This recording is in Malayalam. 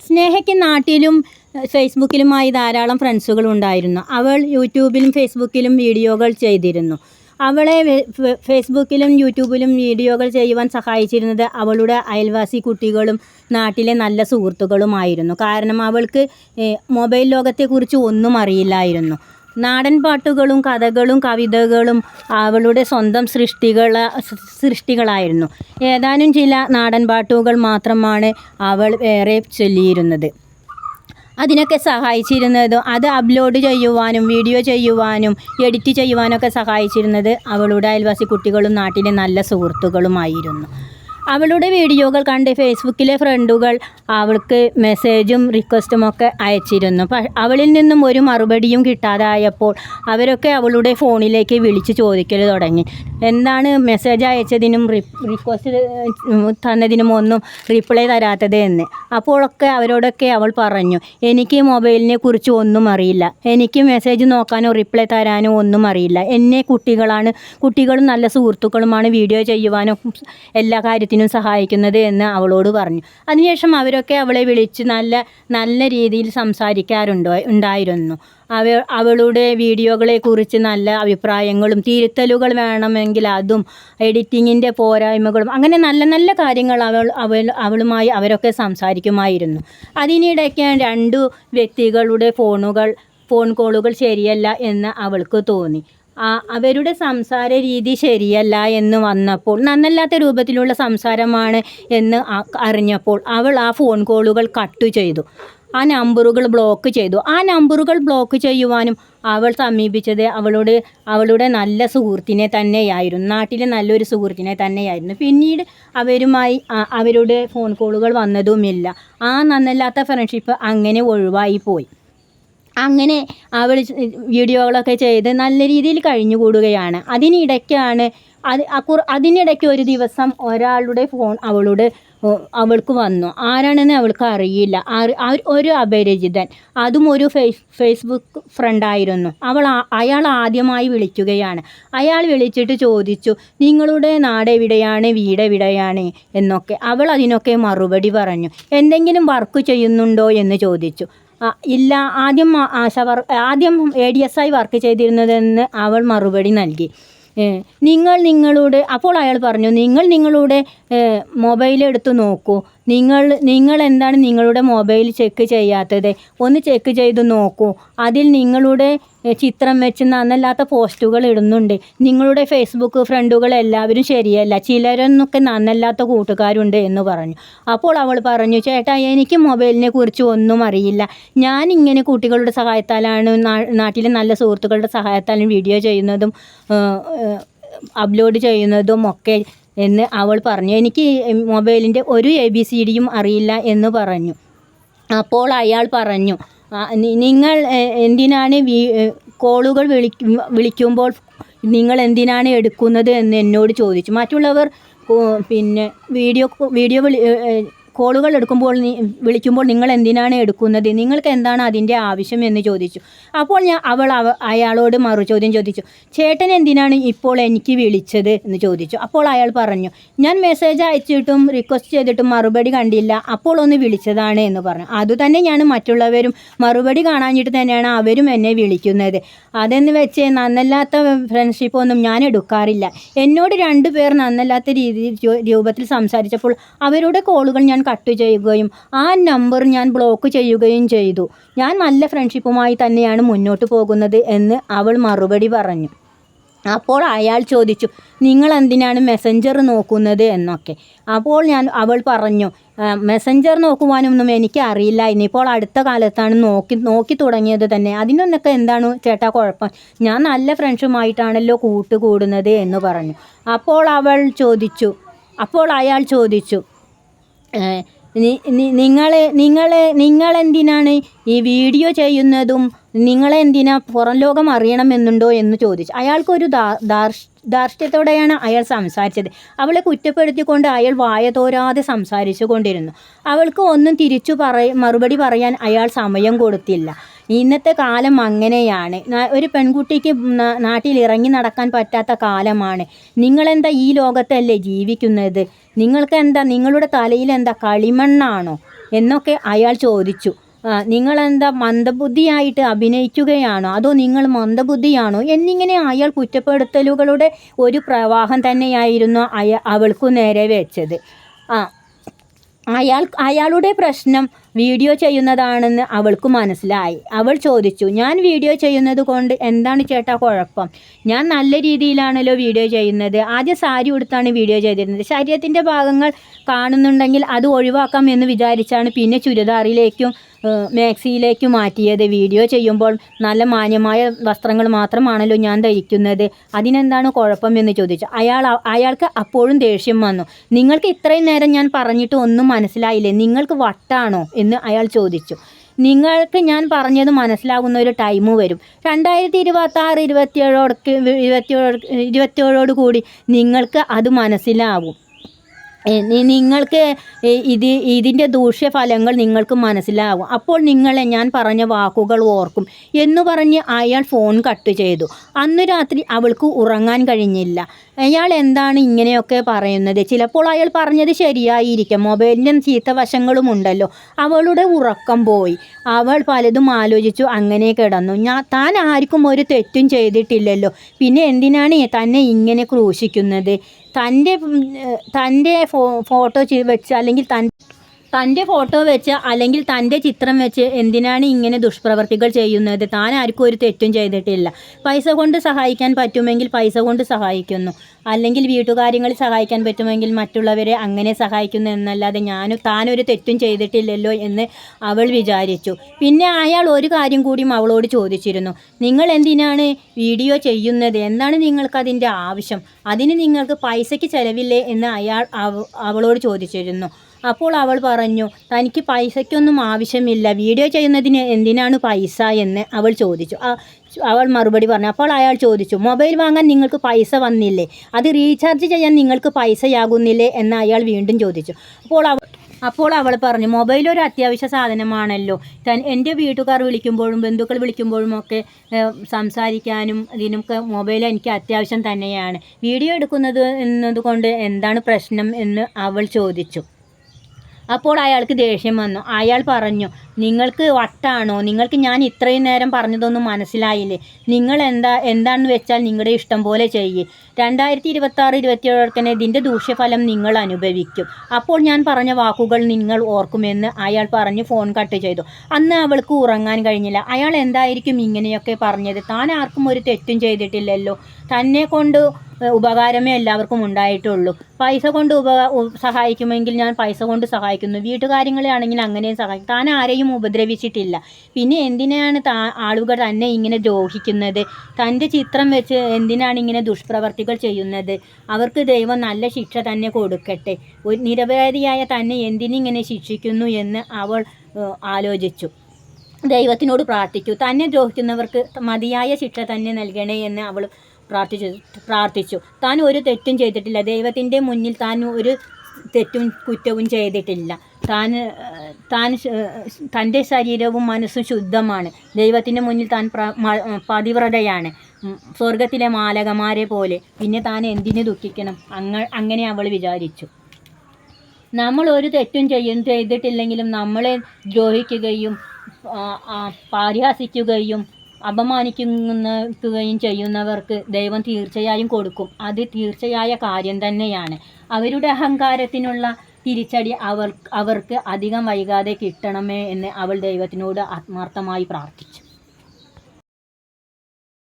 സ്നേഹയ്ക്ക് നാട്ടിലും ഫേസ്ബുക്കിലുമായി ധാരാളം ഫ്രണ്ട്സുകൾ ഉണ്ടായിരുന്നു. അവൾ യൂട്യൂബിലും ഫേസ്ബുക്കിലും വീഡിയോകൾ ചെയ്തിരുന്നു. അവളെ ഫേസ്ബുക്കിലും യൂട്യൂബിലും വീഡിയോകൾ ചെയ്യുവാൻ സഹായിച്ചിരുന്നത് അവളുടെ അയൽവാസി കുട്ടികളും നാട്ടിലെ നല്ല സുഹൃത്തുക്കളുമായിരുന്നു. കാരണം അവൾക്ക് മൊബൈൽ ലോകത്തെക്കുറിച്ച് ഒന്നും അറിയില്ലായിരുന്നു. നാടൻ പാട്ടുകളും കഥകളും കവിതകളും അവളുടെ സ്വന്തം സൃഷ്ടികളായിരുന്നു. ഏതാനും ചില നാടൻ പാട്ടുകൾ മാത്രമാണ് അവൾ ഏറെ ചൊല്ലിയിരുന്നത്. അതിനൊക്കെ സഹായിച്ചിരുന്നതും അത് അപ്ലോഡ് ചെയ്യുവാനും വീഡിയോ ചെയ്യുവാനും എഡിറ്റ് ചെയ്യുവാനൊക്കെ സഹായിച്ചിരുന്നത് അവളുടെ അയൽവാസി കുട്ടികളും നാട്ടിലെ നല്ല സുഹൃത്തുക്കളുമായിരുന്നു. അവളുടെ വീഡിയോകൾ കണ്ട് ഫേസ്ബുക്കിലെ ഫ്രണ്ടുകൾ അവൾക്ക് മെസ്സേജും റിക്വസ്റ്റുമൊക്കെ അയച്ചിരുന്നു. അവളിൽ നിന്നും ഒരു മറുപടിയും കിട്ടാതായപ്പോൾ അവരൊക്കെ അവളുടെ ഫോണിലേക്ക് വിളിച്ച് ചോദിക്കൽ തുടങ്ങി. എന്താണ് മെസ്സേജ് അയച്ചതിനും റിക്വസ്റ്റ് തന്നതിനും ഒന്നും റിപ്ലൈ തരാത്തത് എന്ന്. അപ്പോഴൊക്കെ അവരോടൊക്കെ അവൾ പറഞ്ഞു, എനിക്ക് മൊബൈലിനെ കുറിച്ച് ഒന്നും അറിയില്ല, എനിക്ക് മെസ്സേജ് നോക്കാനോ റിപ്ലൈ തരാനോ ഒന്നും അറിയില്ല. എന്നെ കുട്ടികളും നല്ല സുഹൃത്തുക്കളുമാണ് വീഡിയോ ചെയ്യുവാനോ എല്ലാ കാര്യത്തിനും സഹായിക്കുന്നത് എന്ന് അവളോട് പറഞ്ഞു. അതിനുശേഷം അവരൊക്കെ അവളെ വിളിച്ച് നല്ല രീതിയിൽ ഉണ്ടായിരുന്നു. അവളുടെ വീഡിയോകളെക്കുറിച്ച് നല്ല അഭിപ്രായങ്ങളും തിരുത്തലുകൾ വേണമെങ്കിൽ അതും എഡിറ്റിങ്ങിൻ്റെ പോരായ്മകളും അങ്ങനെ നല്ല നല്ല കാര്യങ്ങൾ അവളുമായി അവരൊക്കെ സംസാരിക്കുമായിരുന്നു. അതിനിടയ്ക്ക് രണ്ടു വ്യക്തികളുടെ ഫോൺ കോളുകൾ ശരിയല്ല എന്ന് അവൾക്ക് തോന്നി. അവരുടെ സംസാര രീതി ശരിയല്ല എന്ന് വന്നപ്പോൾ, നന്നല്ലാത്ത രൂപത്തിലുള്ള സംസാരമാണ് എന്ന് അറിഞ്ഞപ്പോൾ അവൾ ആ ഫോൺ കോളുകൾ കട്ട് ചെയ്തു. ആ നമ്പറുകൾ ബ്ലോക്ക് ചെയ്തു. ആ നമ്പറുകൾ ബ്ലോക്ക് ചെയ്യുവാനും അവൾ സമീപിച്ചത് അവളുടെ നല്ല സുഹൃത്തിനെ തന്നെയായിരുന്നു. നാട്ടിലെ നല്ലൊരു സുഹൃത്തിനെ തന്നെയായിരുന്നു. പിന്നീട് അവരുടെ ഫോൺ കോളുകൾ വന്നതുമില്ല. ആ നന്നല്ലാത്ത ഫ്രണ്ട്ഷിപ്പ് അങ്ങനെ ഒഴിവായി പോയി. അങ്ങനെ അവൾ വീഡിയോകളൊക്കെ ചെയ്ത് നല്ല രീതിയിൽ കഴിഞ്ഞുകൂടുകയാണ്. അതിനിടയ്ക്ക് ഒരു ദിവസം ഒരാളുടെ ഫോൺ അവൾക്ക് വന്നു. ആരാണെന്ന് അവൾക്ക് അറിയില്ല. ഒരു അപരിചിതൻ, അതും ഒരു ഫേസ്ബുക്ക് ഫ്രണ്ടായിരുന്നു. അയാൾ ആദ്യമായി വിളിക്കുകയാണ്. അയാൾ വിളിച്ചിട്ട് ചോദിച്ചു, നിങ്ങളുടെ നാട് എവിടെയാണ്, വീട് എവിടെയാണ് എന്നൊക്കെ. അവൾ അതിനൊക്കെ മറുപടി പറഞ്ഞു. എന്തെങ്കിലും വർക്ക് ചെയ്യുന്നുണ്ടോ എന്ന് ചോദിച്ചു. ഇല്ല, ആദ്യം ADSI വർക്ക് ചെയ്തിരുന്നതെന്ന് അവൾ മറുപടി നൽകി. അപ്പോൾ അയാൾ പറഞ്ഞു, നിങ്ങളുടെ മൊബൈൽ എടുത്ത് നോക്കൂ. നിങ്ങൾ എന്താണ് നിങ്ങളുടെ മൊബൈൽ ചെക്ക് ചെയ്യാത്തത്? ഒന്ന് ചെക്ക് ചെയ്ത് നോക്കൂ. അതിൽ നിങ്ങളുടെ ചിത്രം വെച്ച് നന്നല്ലാത്ത പോസ്റ്റുകൾ ഇടുന്നുണ്ട്. നിങ്ങളുടെ ഫേസ്ബുക്ക് ഫ്രണ്ടുകൾ എല്ലാവരും ശരിയല്ല, ചിലരൊന്നൊക്കെ നന്നല്ലാത്ത കൂട്ടുകാരുണ്ട് എന്ന് പറഞ്ഞു. അപ്പോൾ അവൾ പറഞ്ഞു, ചേട്ടാ, എനിക്ക് മൊബൈലിനെ കുറിച്ച് ഒന്നും അറിയില്ല. ഞാനിങ്ങനെ കുട്ടികളുടെ സഹായത്താലാണ്, നാട്ടിലെ നല്ല സുഹൃത്തുക്കളുടെ സഹായത്താലും വീഡിയോ ചെയ്യുന്നതും അപ്ലോഡ് ചെയ്യുന്നതും ഒക്കെ എന്ന് അവൾ പറഞ്ഞു. എനിക്ക് മൊബൈലിൻ്റെ ഒരു ABCDയും അറിയില്ല എന്ന് പറഞ്ഞു. അപ്പോൾ അയാൾ പറഞ്ഞു, നിങ്ങൾ എന്തിനാണ് കോളുകൾ വിളിക്കുമ്പോൾ നിങ്ങൾ എന്തിനാണ് എടുക്കുന്നത് എന്ന് എന്നോട് ചോദിച്ചു. മറ്റുള്ളവർ വീഡിയോ കോളുകൾ വിളിക്കുമ്പോൾ നിങ്ങൾ എന്തിനാണ് എടുക്കുന്നത്? നിങ്ങൾക്ക് എന്താണ് അതിൻ്റെ ആവശ്യം എന്ന് ചോദിച്ചു. അപ്പോൾ അയാളോട് മറുചോദ്യം ചോദിച്ചു, ചേട്ടൻ എന്തിനാണ് ഇപ്പോൾ എനിക്ക് വിളിച്ചത് എന്ന് ചോദിച്ചു. അപ്പോൾ അയാൾ പറഞ്ഞു, ഞാൻ മെസ്സേജ് അയച്ചിട്ടും റിക്വസ്റ്റ് ചെയ്തിട്ടും മറുപടി കണ്ടില്ല, അപ്പോൾ ഒന്ന് വിളിച്ചതാണ് എന്ന് പറഞ്ഞു. അതുതന്നെയാണ് മറ്റുള്ളവരും മറുപടി കാണാഞ്ഞിട്ട് തന്നെയാണ് അവരും എന്നെ വിളിക്കുന്നത്. അതെന്ന് വെച്ച് നന്നല്ലാത്ത ഫ്രണ്ട്ഷിപ്പൊന്നും ഞാൻ എടുക്കാറില്ല. എന്നോട് 2 പേർ നന്നല്ലാത്ത രൂപത്തിൽ സംസാരിച്ചപ്പോൾ അവരുടെ കോളുകൾ ഞാൻ കട്ട് ചെയ്യുകയും ആ നമ്പർ ഞാൻ ബ്ലോക്ക് ചെയ്യുകയും ചെയ്തു. ഞാൻ നല്ല ഫ്രണ്ട്ഷിപ്പുമായി തന്നെയാണ് മുന്നോട്ട് പോകുന്നത് എന്ന് അവൾ മറുപടി പറഞ്ഞു. അപ്പോൾ അയാൾ ചോദിച്ചു, നിങ്ങൾ എന്തിനാണ് മെസ്സഞ്ചർ നോക്കുന്നത് എന്നൊക്കെ. അപ്പോൾ അവൾ പറഞ്ഞു, മെസ്സഞ്ചർ നോക്കുവാനൊന്നും എനിക്ക് അറിയില്ല, ഇനിയിപ്പോൾ അടുത്ത കാലത്താണ് നോക്കി തുടങ്ങിയത് തന്നെ. അതിനൊന്നൊക്കെ എന്താണ് ചേട്ടാ കുഴപ്പം? ഞാൻ നല്ല ഫ്രണ്ട്സുമായിട്ടാണല്ലോ കൂട്ടുകൂടുന്നത് എന്ന് പറഞ്ഞു. അപ്പോൾ അയാൾ ചോദിച്ചു, നിങ്ങളെന്തിനാണ് ഈ വീഡിയോ ചെയ്യുന്നതും നിങ്ങളെന്തിനാ പുറം ലോകം അറിയണമെന്നുണ്ടോ എന്ന് ചോദിച്ചു. അയാൾക്കൊരു ധാർഷ്ട്യത്തോടെയാണ് അയാൾ സംസാരിച്ചത്. അവളെ കുറ്റപ്പെടുത്തിക്കൊണ്ട് അയാൾ വായ തോരാതെ സംസാരിച്ചു കൊണ്ടിരുന്നു. അവൾക്ക് ഒന്നും മറുപടി പറയാൻ അയാൾ സമയം കൊടുത്തില്ല. ഇന്നത്തെ കാലം അങ്ങനെയാണ്. ഒരു പെൺകുട്ടിക്ക് നാട്ടിൽ ഇറങ്ങി നടക്കാൻ പറ്റാത്ത കാലമാണ്. നിങ്ങളെന്താ ഈ ലോകത്തല്ലേ ജീവിക്കുന്നത്? നിങ്ങളുടെ തലയിൽ എന്താ കളിമണ്ണാണോ? എന്നൊക്കെ അയാൾ ചോദിച്ചു. നിങ്ങളെന്താ മന്ദബുദ്ധിയായിട്ട് അഭിനയിക്കുകയാണോ, അതോ നിങ്ങൾ മന്ദബുദ്ധിയാണോ എന്നിങ്ങനെ അയാൾ കുറ്റപ്പെടുത്തലുകളുടെ ഒരു പ്രവാഹം തന്നെയായിരുന്നു അവൾക്കു നേരെ വെച്ചത്. അയാളുടെ പ്രശ്നം വീഡിയോ ചെയ്യുന്നതാണെന്ന് അവൾക്ക് മനസ്സിലായി. അവൾ ചോദിച്ചു, ഞാൻ വീഡിയോ ചെയ്യുന്നത് കൊണ്ട് എന്താണ് ചേട്ടാ കുഴപ്പം? ഞാൻ നല്ല രീതിയിലാണല്ലോ വീഡിയോ ചെയ്യുന്നത്. ആദ്യം സാരി ഉടുത്താണ് വീഡിയോ ചെയ്തിരുന്നത്. ശരീരത്തിൻ്റെ ഭാഗങ്ങൾ കാണുന്നുണ്ടെങ്കിൽ അത് ഒഴിവാക്കാം എന്ന് വിചാരിച്ചാണ് പിന്നെ ചുരിദാറിലേക്കും മാക്സിയിലേക്കും മാറ്റിയത്. വീഡിയോ ചെയ്യുമ്പോൾ നല്ല മാന്യമായ വസ്ത്രങ്ങൾ മാത്രമാണല്ലോ ഞാൻ ധരിക്കുന്നത്, അതിനെന്താണ് കുഴപ്പം എന്ന് ചോദിച്ചു. അയാൾക്ക് അപ്പോഴും ദേഷ്യം വന്നു. നിങ്ങൾക്ക് ഇത്രയും നേരം ഞാൻ പറഞ്ഞിട്ട് ഒന്നും മനസ്സിലായില്ലേ? നിങ്ങൾക്ക് വട്ടാണോ എന്ന് അയാൾ ചോദിച്ചു. നിങ്ങൾക്ക് ഞാൻ പറഞ്ഞത് മനസ്സിലാകുന്ന ഒരു ടൈം വരും. 2026 27 കൂടി നിങ്ങൾക്ക് അത് മനസ്സിലാവും. നിങ്ങൾക്ക് ഇതിൻ്റെ ദൂഷ്യഫലങ്ങൾ നിങ്ങൾക്ക് മനസ്സിലാകും. അപ്പോൾ നിങ്ങളെ ഞാൻ പറഞ്ഞ വാക്കുകൾ ഓർക്കും എന്ന് പറഞ്ഞ് അയാൾ ഫോൺ കട്ട് ചെയ്തു. അന്നു രാത്രി അവൾക്ക് ഉറങ്ങാൻ കഴിഞ്ഞില്ല. അയാൾ എന്താണ് ഇങ്ങനെയൊക്കെ പറയുന്നത്? ചിലപ്പോൾ അയാൾ പറഞ്ഞത് ശരിയായിരിക്കാം. മൊബൈലിൻ്റെ ചീത്ത വശങ്ങളുമുണ്ടല്ലോ. അവളുടെ ഉറക്കം പോയി. അവൾ പലതും ആലോചിച്ചു. അങ്ങനെ കിടന്നു. താൻ ആർക്കും ഒരു തെറ്റും ചെയ്തിട്ടില്ലല്ലോ, പിന്നെ എന്തിനാണ് തന്നെ ഇങ്ങനെ ക്രൂശിക്കുന്നത്? തൻ്റെ ഫോട്ടോ വെച്ച് അല്ലെങ്കിൽ തൻ്റെ ഫോട്ടോ വെച്ച് അല്ലെങ്കിൽ തൻ്റെ ചിത്രം വെച്ച് എന്തിനാണ് ഇങ്ങനെ ദുഷ്പ്രവർത്തികൾ ചെയ്യുന്നത്? താൻ ആർക്കും ഒരു തെറ്റും ചെയ്തിട്ടില്ല. പൈസ കൊണ്ട് സഹായിക്കാൻ പറ്റുമെങ്കിൽ പൈസ കൊണ്ട് സഹായിക്കുന്നു, അല്ലെങ്കിൽ വീട്ടുകാര്യങ്ങളിൽ സഹായിക്കാൻ പറ്റുമെങ്കിൽ മറ്റുള്ളവരെ അങ്ങനെ സഹായിക്കുന്നു എന്നല്ലാതെ താനൊരു തെറ്റും ചെയ്തിട്ടില്ലല്ലോ എന്ന് അവൾ വിചാരിച്ചു. പിന്നെ അയാൾ ഒരു കാര്യം കൂടിയും അവളോട് ചോദിച്ചിരുന്നു. നിങ്ങൾ എന്തിനാണ് വീഡിയോ ചെയ്യുന്നത്? എന്താണ് നിങ്ങൾക്കതിൻ്റെ ആവശ്യം? അതിന് നിങ്ങൾക്ക് പൈസയ്ക്ക് ചിലവില്ലേ എന്ന് അയാൾ അവളോട് ചോദിച്ചിരുന്നു. അപ്പോൾ അവൾ പറഞ്ഞു, തനിക്ക് പൈസയ്ക്കൊന്നും ആവശ്യമില്ല, വീഡിയോ ചെയ്യുന്നതിന് എന്തിനാണ് പൈസ എന്ന് അവൾ ചോദിച്ചു. അവൾ മറുപടി പറഞ്ഞു. അപ്പോൾ അയാൾ ചോദിച്ചു, മൊബൈൽ വാങ്ങാൻ നിങ്ങൾക്ക് പൈസ വന്നില്ലേ? അത് റീചാർജ് ചെയ്യാൻ നിങ്ങൾക്ക് പൈസയാകുന്നില്ലേ എന്ന് അയാൾ വീണ്ടും ചോദിച്ചു. അപ്പോൾ അവൾ പറഞ്ഞു, മൊബൈൽ ഒരു അത്യാവശ്യ സാധനമാണല്ലോ. എൻ്റെ വീട്ടുകാർ വിളിക്കുമ്പോഴും ബന്ധുക്കൾ വിളിക്കുമ്പോഴും ഒക്കെ സംസാരിക്കാനും ഇതിനൊക്കെ മൊബൈൽ എനിക്ക് അത്യാവശ്യം തന്നെയാണ്. വീഡിയോ എടുക്കുന്നത് എന്നതുകൊണ്ട് എന്താണ് പ്രശ്നം എന്ന് അവൾ ചോദിച്ചു. അപ്പോൾ അയാൾക്ക് ദേഷ്യം വന്നു. അയാൾ പറഞ്ഞു, നിങ്ങൾക്ക് വട്ടാണോ? നിങ്ങൾക്ക് ഞാൻ ഇത്രയും നേരം പറഞ്ഞതൊന്നും മനസ്സിലായില്ലേ? നിങ്ങൾ എന്താണെന്ന് വെച്ചാൽ നിങ്ങളുടെ ഇഷ്ടം പോലെ ചെയ്യേ. 2026-27 ഇതിൻ്റെ ദൂഷ്യഫലം നിങ്ങൾ അനുഭവിക്കും. അപ്പോൾ ഞാൻ പറഞ്ഞ വാക്കുകൾ നിങ്ങൾ ഓർക്കുമെന്ന് അയാൾ പറഞ്ഞ് ഫോൺ കട്ട് ചെയ്തു. അന്ന് അവൾക്ക് ഉറങ്ങാൻ കഴിഞ്ഞില്ല. അയാൾ എന്തായിരിക്കും ഇങ്ങനെയൊക്കെ പറഞ്ഞത്? താൻ ആർക്കും ഒരു തെറ്റും ചെയ്തിട്ടില്ലല്ലോ. തന്നെ കൊണ്ട് ഉപകാരമേ എല്ലാവർക്കും ഉണ്ടായിട്ടുള്ളൂ. പൈസ കൊണ്ട് സഹായിക്കുമെങ്കിൽ ഞാൻ പൈസ കൊണ്ട് സഹായിക്കുന്നു, വീട്ടുകാര്യങ്ങളെ ആണെങ്കിൽ അങ്ങനെ സഹായിക്കും. താൻ ആരെയും ഉപദ്രവിച്ചിട്ടില്ല. പിന്നെ എന്തിനാണ് ആളുകൾ തന്നെ ഇങ്ങനെ ദ്രോഹിക്കുന്നത്? തൻ്റെ ചിത്രം വെച്ച് എന്തിനാണ് ഇങ്ങനെ ദുഷ്പ്രവർത്തികൾ ചെയ്യുന്നത്? അവർക്ക് ദൈവം നല്ല ശിക്ഷ തന്നെ കൊടുക്കട്ടെ. ഒരു നിരപരാധിയായ തന്നെ എന്തിനിങ്ങനെ ശിക്ഷിക്കുന്നു എന്ന് അവൾ ആലോചിച്ചു. ദൈവത്തിനോട് പ്രാർത്ഥിച്ചു. തന്നെ ദ്രോഹിക്കുന്നവർക്ക് മതിയായ ശിക്ഷ തന്നെ നൽകണേ എന്ന് അവൾ പ്രാർത്ഥിച്ചു. താൻ ഒരു തെറ്റും ചെയ്തിട്ടില്ല. ദൈവത്തിൻ്റെ മുന്നിൽ താൻ ഒരു തെറ്റും കുറ്റവും ചെയ്തിട്ടില്ല. തൻ്റെ ശരീരവും മനസ്സും ശുദ്ധമാണ്. ദൈവത്തിൻ്റെ മുന്നിൽ താൻ പതിവ്രതയാണ്, സ്വർഗത്തിലെ മാലകമാരെ പോലെ. പിന്നെ താൻ എന്തിനു ദുഃഖിക്കണം? അങ്ങനെ അവൾ വിചാരിച്ചു. നമ്മൾ ഒരു തെറ്റും ചെയ്തിട്ടില്ലെങ്കിലും നമ്മളെ ദ്രോഹിക്കുകയും പരിഹസിക്കുകയും അപമാനിക്കുകയും ചെയ്യുന്നവർക്ക് ദൈവം തീർച്ചയായും കൊടുക്കും. അത് തീർച്ചയായ കാര്യം തന്നെയാണ്. അവരുടെ അഹങ്കാരത്തിനുള്ള തിരിച്ചടി അവർക്ക് അധികം വൈകാതെ കിട്ടണമേ എന്ന് അവൾ ദൈവത്തിനോട് ആത്മാർത്ഥമായി പ്രാർത്ഥിച്ചു.